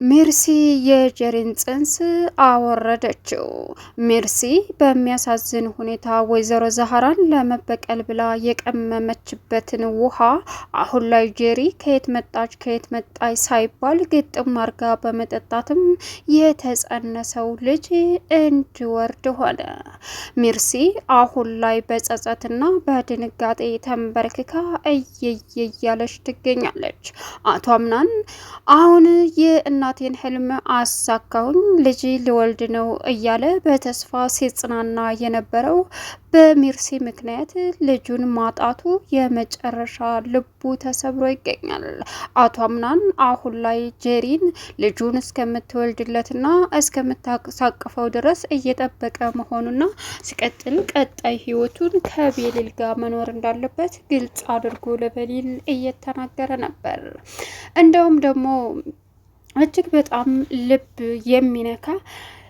ሜርሲ የጀሪን ጽንስ አወረደችው። ሜርሲ በሚያሳዝን ሁኔታ ወይዘሮ ዛህራን ለመበቀል ብላ የቀመመችበትን ውሃ አሁን ላይ ጀሪ ከየት መጣች ሳይባል ግጥም አርጋ በመጠጣትም የተጸነሰው ልጅ እንዲወርድ ሆነ። ሜርሲ አሁን ላይ በጸጸትና በድንጋጤ ተንበርክካ እያለች ትገኛለች። አቶ አምናን አሁን የእናቴን ህልም አሳካሁኝ ልጅ ሊወልድ ነው እያለ በተስፋ ሲጽናና የነበረው በሜርሲ ምክንያት ልጁን ማጣቱ የመጨረሻ ልቡ ተሰብሮ ይገኛል። አቶ አምናን አሁን ላይ ጀሪን ልጁን እስከምትወልድለትና እስከምታሳቅፈው ድረስ እየጠበቀ መሆኑና ሲቀጥል ቀጣይ ህይወቱን ከቤሊል ጋር መኖር እንዳለበት ግልጽ አድርጎ ለቤሊል እየተናገረ ነበር። እንደውም ደግሞ እጅግ በጣም ልብ የሚነካ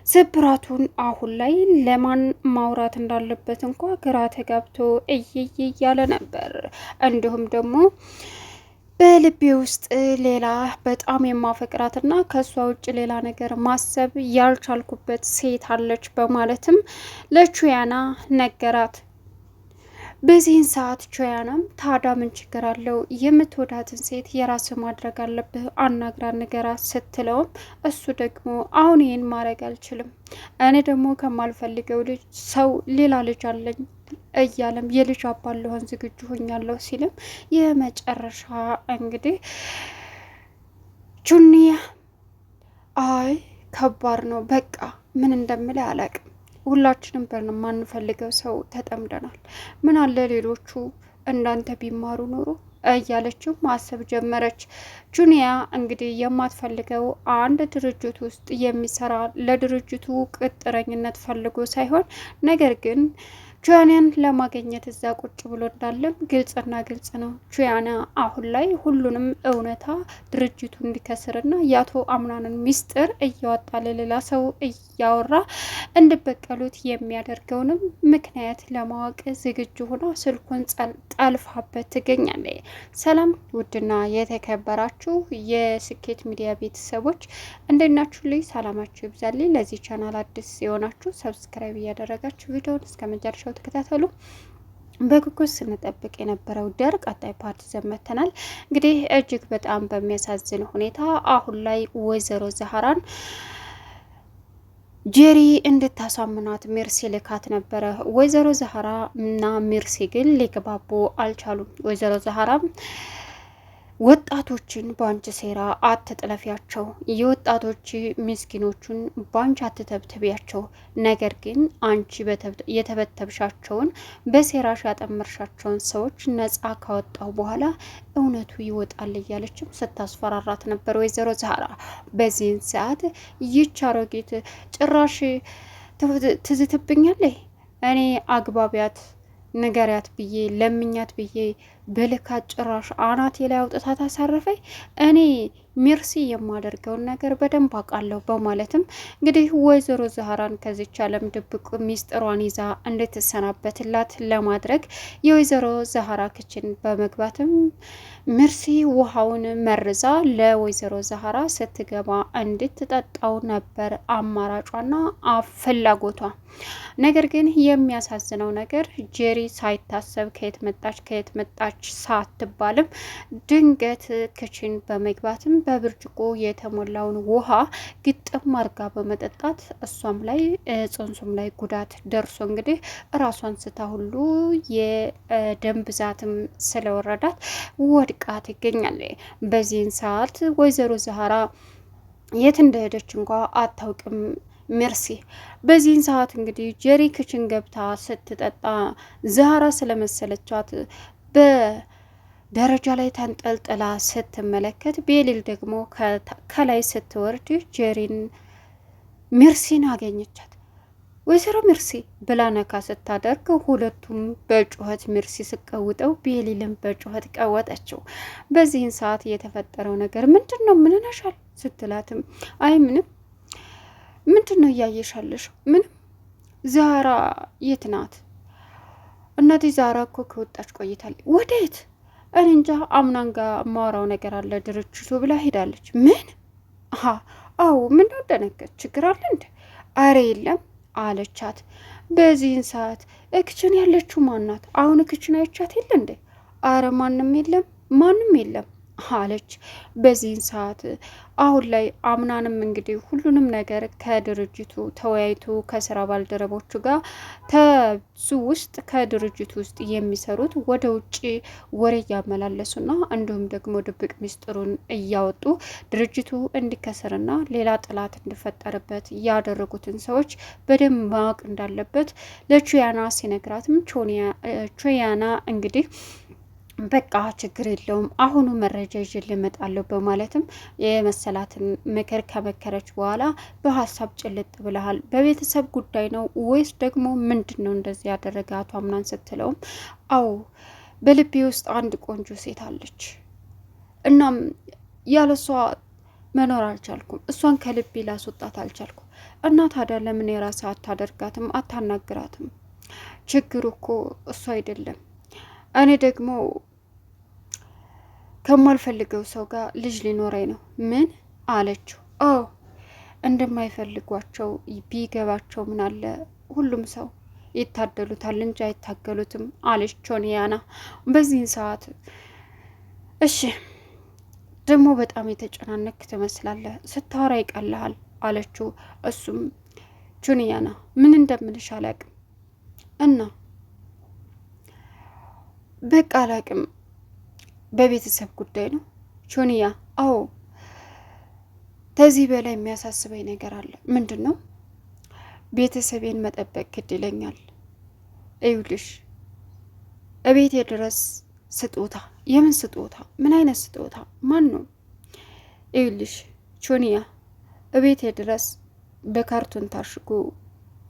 ስብራቱን አሁን ላይ ለማን ማውራት እንዳለበት እንኳ ግራ ተጋብቶ እያለ ነበር። እንዲሁም ደግሞ በልቤ ውስጥ ሌላ በጣም የማፈቅራትና ከሷ ውጭ ሌላ ነገር ማሰብ ያልቻልኩበት ሴት አለች በማለትም ለቹያና ነገራት። በዚህን ሰዓት ቾያናም ታዲያ ምን ችግር አለው? የምትወዳትን ሴት የራስ ማድረግ አለብህ፣ አናግራ ንገራት ስትለውም እሱ ደግሞ አሁን ይህን ማድረግ አልችልም፣ እኔ ደግሞ ከማልፈልገው ልጅ ሰው ሌላ ልጅ አለኝ እያለም የልጅ አባት ልሆን ዝግጁ ሆኛለሁ ሲልም የመጨረሻ እንግዲህ ቹኒያ አይ ከባድ ነው፣ በቃ ምን እንደምለ አላቅም፣ ሁላችንም በማንፈልገው ሰው ተጠምደናል፣ ምን አለ ሌሎቹ እንዳንተ ቢማሩ ኖሮ እያለችው ማሰብ ጀመረች። ጁኒያ እንግዲህ የማትፈልገው አንድ ድርጅት ውስጥ የሚሰራ ለድርጅቱ ቅጥረኝነት ፈልጎ ሳይሆን ነገር ግን ጁያናን ለማግኘት እዛ ቁጭ ብሎ እንዳለም ግልጽና ግልጽ ነው። ጁያና አሁን ላይ ሁሉንም እውነታ ድርጅቱ እንዲከስርና የአቶ አምናንን ሚስጥር እያወጣ ለሌላ ሰው እያወራ እንዲበቀሉት የሚያደርገውንም ምክንያት ለማወቅ ዝግጁ ሆና ስልኩን ጠልፋበት ትገኛለች። ሰላም ውድና የተከበራችሁ የስኬት ሚዲያ ቤተሰቦች እንደናችሁ ልይ ሰላማችሁ ይብዛልኝ። ለዚህ ቻናል አዲስ የሆናችሁ ሰብስክራይብ እያደረጋችሁ ቪዲዮውን እስከ መጨረሻው ተከታተሉ። በጉጉት ስንጠብቅ የነበረው ደርግ ቀጣይ ፓርት ዘመተናል። እንግዲህ እጅግ በጣም በሚያሳዝን ሁኔታ አሁን ላይ ወይዘሮ ዛህራን ጀሪ እንድታሳምናት ሜርሲ ልካት ነበረ። ወይዘሮ ዛህራ እና ሜርሲ ግን ሊግባቡ አልቻሉም። ወይዘሮ ዛህራ ወጣቶችን ባንቺ ሴራ አትጥለፊያቸው፣ የወጣቶች ምስኪኖቹን ባንቺ አትተብትቢያቸው፣ ነገር ግን አንቺ የተበተብሻቸውን በሴራሽ ያጠመርሻቸውን ሰዎች ነጻ ካወጣው በኋላ እውነቱ ይወጣል እያለችም ስታስፈራራት ነበር ወይዘሮ ዛህራ። በዚህን ሰዓት ይች አሮጊት ጭራሽ ትዝትብኛለች፣ እኔ አግባቢያት ንገሪያት ብዬ ለምኛት ብዬ በልካት ጭራሽ አናቴ ላይ አውጥታ ታሳረፈኝ። እኔ ሜርሲ የማደርገውን ነገር በደንብ አውቃለሁ በማለትም እንግዲህ ወይዘሮ ዛህራን ከዚች ዓለም ድብቅ ሚስጥሯን ይዛ እንድትሰናበትላት ለማድረግ የወይዘሮ ዛህራ ክችን በመግባትም ሜርሲ ውሃውን መርዛ ለወይዘሮ ዛህራ ስትገባ እንድትጠጣው ነበር አማራጯና ፍላጎቷ። ነገር ግን የሚያሳዝነው ነገር ጀሪ ሳይታሰብ ከየት መጣች ሳትባልም ድንገት ክችን በመግባትም በብርጭቆ የተሞላውን ውሃ ግጥም አርጋ በመጠጣት እሷም ላይ ጽንሱም ላይ ጉዳት ደርሶ እንግዲህ ራሷን ስታ ሁሉ የደም ብዛትም ስለወረዳት ወድቃ ትገኛለች። በዚህን ሰዓት ወይዘሮ ዛህራ የት እንደሄደች እንኳ አታውቅም ሜርሲ። በዚህን ሰዓት እንግዲህ ጀሪ ክችን ገብታ ስትጠጣ ዛህራ ስለመሰለቻት በደረጃ ላይ ተንጠልጥላ ስትመለከት ቤሊል ደግሞ ከላይ ስትወርድ ጀሪን ሜርሲን አገኘቻት። ወይዘሮ ሜርሲ ብላ ነካ ስታደርግ ሁለቱም በጩኸት ሜርሲ ስቀውጠው ቤሊልን በጩኸት ቀወጠችው። በዚህን ሰዓት የተፈጠረው ነገር ምንድን ነው? ምን ነሻል ስትላትም አይ ምንም፣ ምንድን ነው እያየሻለሽ? ምንም። ዛህራ የት ናት? እናቴ ዛህራ እኮ ከወጣች ቆይታለች። ወዴት? እኔ እንጃ፣ አምናን ጋር ማወራው ነገር አለ ድርጅቱ ብላ ሄዳለች። ምን? አዎ ምን ደነገጥ? ችግር አለ እንዴ? አረ የለም አለቻት። በዚህን ሰዓት እክችን ያለችው ማናት? አሁን እክችን አይቻት የለ እንዴ? አረ ማንም የለም ማንም የለም አለች። በዚህን ሰዓት አሁን ላይ አምናንም እንግዲህ ሁሉንም ነገር ከድርጅቱ ተወያይቶ ከስራ ባልደረቦቹ ጋር ተዙ ውስጥ ከድርጅቱ ውስጥ የሚሰሩት ወደ ውጭ ወሬ እያመላለሱና እንዲሁም ደግሞ ድብቅ ሚስጥሩን እያወጡ ድርጅቱ እንዲከሰርና ሌላ ጥላት እንዲፈጠርበት ያደረጉትን ሰዎች በደንብ ማወቅ እንዳለበት ለቹያና ሲነግራትም ቹያና እንግዲህ በቃ ችግር የለውም አሁኑ መረጃ ይዤ እመጣለሁ በማለትም የመሰላትን ምክር ከመከረች በኋላ በሀሳብ ጭልጥ ብለሃል። በቤተሰብ ጉዳይ ነው ወይስ ደግሞ ምንድን ነው እንደዚህ ያደረገ አቶ አምናን ስትለውም አዎ በልቤ ውስጥ አንድ ቆንጆ ሴት አለች፣ እናም ያለሷ መኖር አልቻልኩም፣ እሷን ከልቤ ላስወጣት አልቻልኩም። እና ታዲያ ለምን የራስህ አታደርጋትም አታናግራትም? ችግሩ እኮ እሱ አይደለም እኔ ደግሞ ከማልፈልገው ሰው ጋር ልጅ ሊኖረኝ ነው። ምን አለችው? አዎ እንደማይፈልጓቸው ቢገባቸው ምን አለ ሁሉም ሰው ይታደሉታል እንጂ አይታገሉትም አለች ቾንያና። በዚህን ሰዓት እሺ ደግሞ በጣም የተጨናነክ ትመስላለህ፣ ስታወራ ይቀልሃል አለችው። እሱም ቾንያና ምን እንደምልሽ አላቅም እና በቃ አላቅም በቤተሰብ ጉዳይ ነው ቾንያ። አዎ ከዚህ በላይ የሚያሳስበኝ ነገር አለ። ምንድን ነው? ቤተሰቤን መጠበቅ ግድ ይለኛል። እዩልሽ እቤቴ ድረስ ስጦታ። የምን ስጦታ? ምን አይነት ስጦታ? ማን ነው? እዩልሽ ቾንያ እቤቴ ድረስ በካርቶን ታሽጎ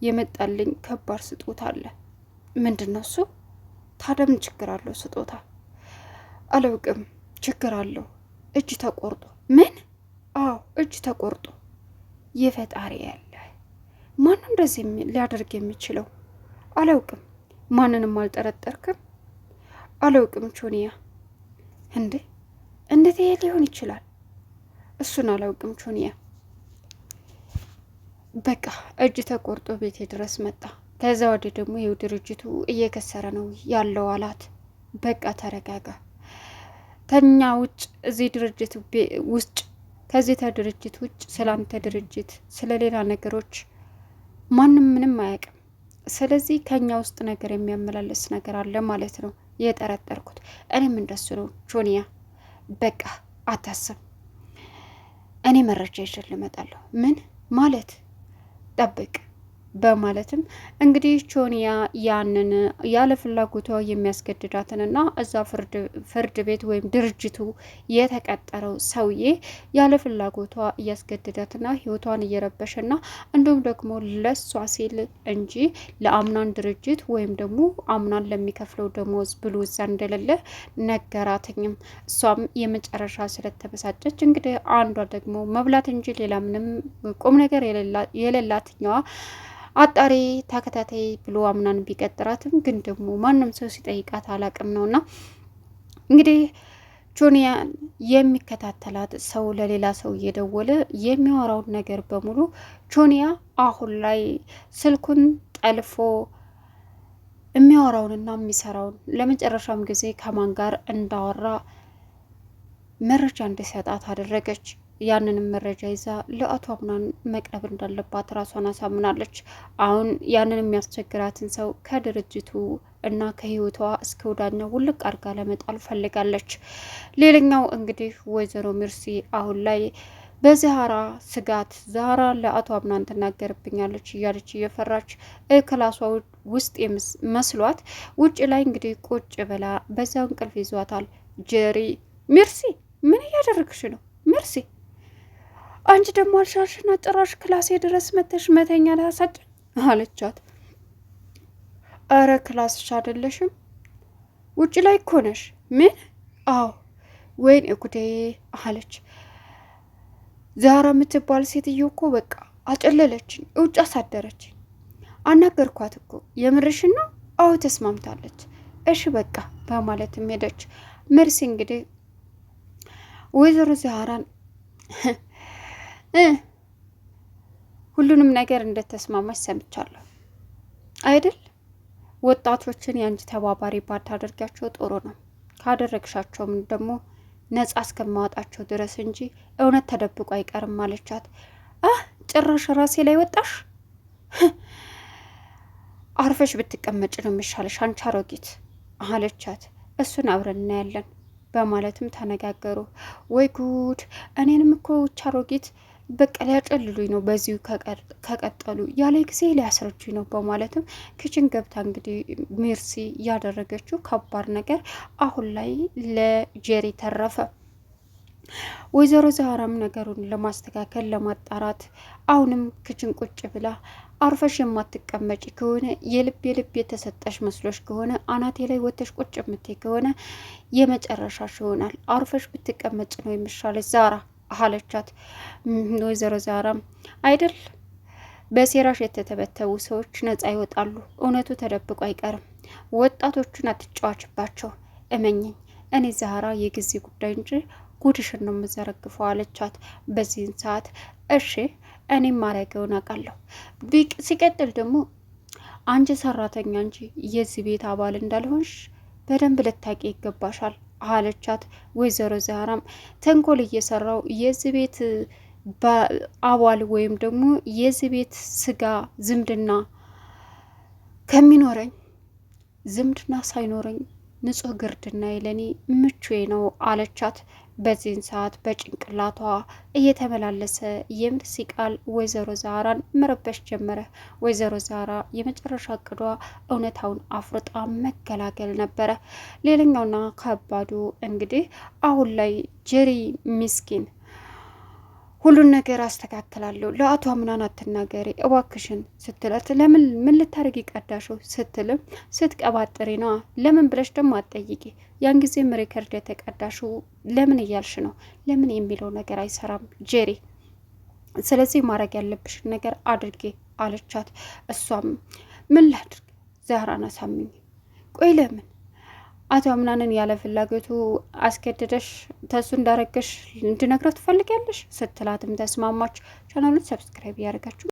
የመጣልኝ ከባድ ስጦታ አለ። ምንድን ነው እሱ? ታዲያ ምን ችግር አለው ስጦታ? አላውቅም ችግር አለው። እጅ ተቆርጦ። ምን? አዎ እጅ ተቆርጦ። የፈጣሪ ያለ ማን እንደዚህ ሊያደርግ የሚችለው? አላውቅም። ማንንም አልጠረጠርክም? አላውቅም ቾንያ። እንዴ እንዴት ይሄ ሊሆን ይችላል? እሱን አላውቅም ቾንያ። በቃ እጅ ተቆርጦ ቤቴ ድረስ መጣ። ከዛ ወዲህ ደግሞ ይኸው ድርጅቱ እየከሰረ ነው ያለው አላት። በቃ ተረጋጋ። ተኛ ውጭ እዚህ ድርጅት ውጭ ከዚህ ድርጅት ውጭ ስላንተ ድርጅት ስለ ሌላ ነገሮች ማንም ምንም አያውቅም። ስለዚህ ከኛ ውስጥ ነገር የሚያመላለስ ነገር አለ ማለት ነው የጠረጠርኩት። እኔም እንደሱ ነው ቾንያ። በቃ አታስብ፣ እኔ መረጃ ይዤ እመጣለሁ። ምን ማለት? ጠብቅ በማለትም እንግዲህ ቾንያ ያንን ያለ ፍላጎቷ የሚያስገድዳትንና እዛ ፍርድ ቤት ወይም ድርጅቱ የተቀጠረው ሰውዬ ያለ ፍላጎቷ እያስገድዳትና ሕይወቷን እየረበሸና እንዲሁም ደግሞ ለሷ ሲል እንጂ ለአምናን ድርጅት ወይም ደግሞ አምናን ለሚከፍለው ደሞዝ ብሎ እዛ እንደሌለ ነገራትኝም። እሷም የመጨረሻ ስለተበሳጨች እንግዲህ አንዷ ደግሞ መብላት እንጂ ሌላ ምንም ቁም ነገር የሌላትኛዋ አጣሪ ተከታታይ ብሎ አምናን ቢቀጥራትም ግን ደግሞ ማንም ሰው ሲጠይቃት አላቅም ነውና እንግዲህ ቾንያን የሚከታተላት ሰው ለሌላ ሰው እየደወለ የሚያወራውን ነገር በሙሉ ቾንያ አሁን ላይ ስልኩን ጠልፎ የሚያወራውንና የሚሰራውን ለመጨረሻም ጊዜ ከማን ጋር እንዳወራ መረጃ እንዲሰጣት አደረገች። ያንንም መረጃ ይዛ ለአቶ አምናን መቅረብ እንዳለባት ራሷን አሳምናለች። አሁን ያንን የሚያስቸግራትን ሰው ከድርጅቱ እና ከህይወቷ እስከ ወዳኛው ውልቅ አርጋ ለመጣል ፈልጋለች። ሌላኛው እንግዲህ ወይዘሮ ሚርሲ አሁን ላይ በዛህራ ስጋት ዛህራ ለአቶ አምናን ትናገርብኛለች እያለች እየፈራች ክላሷ ውስጥ መስሏት ውጭ ላይ እንግዲህ ቁጭ ብላ በዛው እንቅልፍ ይዟታል። ጀሪ ሚርሲ ምን እያደረግሽ ነው? ሚርሲ አንቺ ደግሞ አልሻሽና ጭራሽ ክላሴ ድረስ መተሽ መተኛ ላሳጭ አለቻት። አረ ክላስሽ አይደለሽም ውጭ ላይ እኮ ነሽ። ምን? አዎ ወይኔ ጉዴ አለች። ዛራ የምትባል ሴትዮ እኮ በቃ አጨለለችኝ፣ ውጭ አሳደረችኝ። አናገርኳት እኮ የምርሽን ነው? አዎ ተስማምታለች። እሺ በቃ በማለትም ሄደች። መርሲ እንግዲህ ወይዘሮ ዛራን ሁሉንም ነገር እንደተስማማች ሰምቻለሁ አይደል? ወጣቶችን የአንቺ ተባባሪ ባታደርጋቸው ጥሩ ነው። ካደረግሻቸውም ደግሞ ነጻ እስከማወጣቸው ድረስ እንጂ እውነት ተደብቆ አይቀርም አለቻት። ጭራሽ ራሴ ላይ ወጣሽ። አርፈሽ ብትቀመጭ ነው የሚሻለሽ አንቺ አሮጊት አለቻት። እሱን አብረን እናያለን በማለትም ተነጋገሩ። ወይ ጉድ! እኔንም እኮ አሮጊት በቃ ሊያጨልሉኝ ነው በዚሁ ከቀጠሉ ያለ ጊዜ ሊያስረጁኝ ነው በማለትም ክችን ገብታ እንግዲህ ሜርሲ ያደረገችው ከባድ ነገር አሁን ላይ ለጄሪ ተረፈ። ወይዘሮ ዛራም ነገሩን ለማስተካከል ለማጣራት አሁንም ክችን ቁጭ ብላ አርፈሽ የማትቀመጪ ከሆነ የልብ የተሰጠሽ መስሎሽ ከሆነ አናቴ ላይ ወተሽ ቁጭ የምትይ ከሆነ የመጨረሻሽ ይሆናል። አርፈሽ ብትቀመጭ ነው የሚሻለሽ ዛራ አለቻት። ወይዘሮ ዛራም አይደል በሴራሽ የተተበተቡ ሰዎች ነጻ ይወጣሉ። እውነቱ ተደብቆ አይቀርም። ወጣቶቹን አትጫዋችባቸው። እመኝኝ እኔ ዛራ የጊዜ ጉዳይ እንጂ ጉድሽን ነው የምዘረግፈው አለቻት። በዚህን ሰዓት እሺ እኔም ማረገውን አውቃለሁ። ሲቀጥል ደግሞ አንቺ ሰራተኛ እንጂ የዚህ ቤት አባል እንዳልሆንሽ በደንብ ልታቂ ይገባሻል አለቻት። ወይዘሮ ዛራም ተንኮል እየሰራው የዚህ ቤት አባል ወይም ደግሞ የዚህ ቤት ስጋ ዝምድና ከሚኖረኝ ዝምድና ሳይኖረኝ ንጹህ ግርድና ለኔ ምቹ ነው አለቻት። በዚህን ሰዓት በጭንቅላቷ እየተመላለሰ የምርሲ ቃል ወይዘሮ ዛራን መረበሽ ጀመረ። ወይዘሮ ዛራ የመጨረሻ እቅዷ እውነታውን አፍርጣ መገላገል ነበረ። ሌላኛውና ከባዱ እንግዲህ አሁን ላይ ጄሪ ሚስኪን ሁሉን ነገር አስተካክላለሁ ለአቶ አምናን አትናገሪ እባክሽን ስትላት፣ ለምን ምን ልታደርጊ ቀዳሽው ስትልም ስትቀባጥሪ ነዋ። ለምን ብለሽ ደግሞ አትጠይቂ፣ ያን ጊዜም ሪከርድ የተቀዳሽው ለምን እያልሽ ነው? ለምን የሚለው ነገር አይሰራም ጄሪ፣ ስለዚህ ማድረግ ያለብሽን ነገር አድርጌ አለቻት። እሷም ምን ላድርግ ዛህራን አሳምኝ። ቆይ ለምን አቶ አምናንን ያለ ፍላጎቱ አስገድደሽ ተሱ እንዳረገሽ እንድነግረው ትፈልጊያለሽ ስትላትም ተስማማች። ቻናሉን ሰብስክራይብ ያደርጋችሁ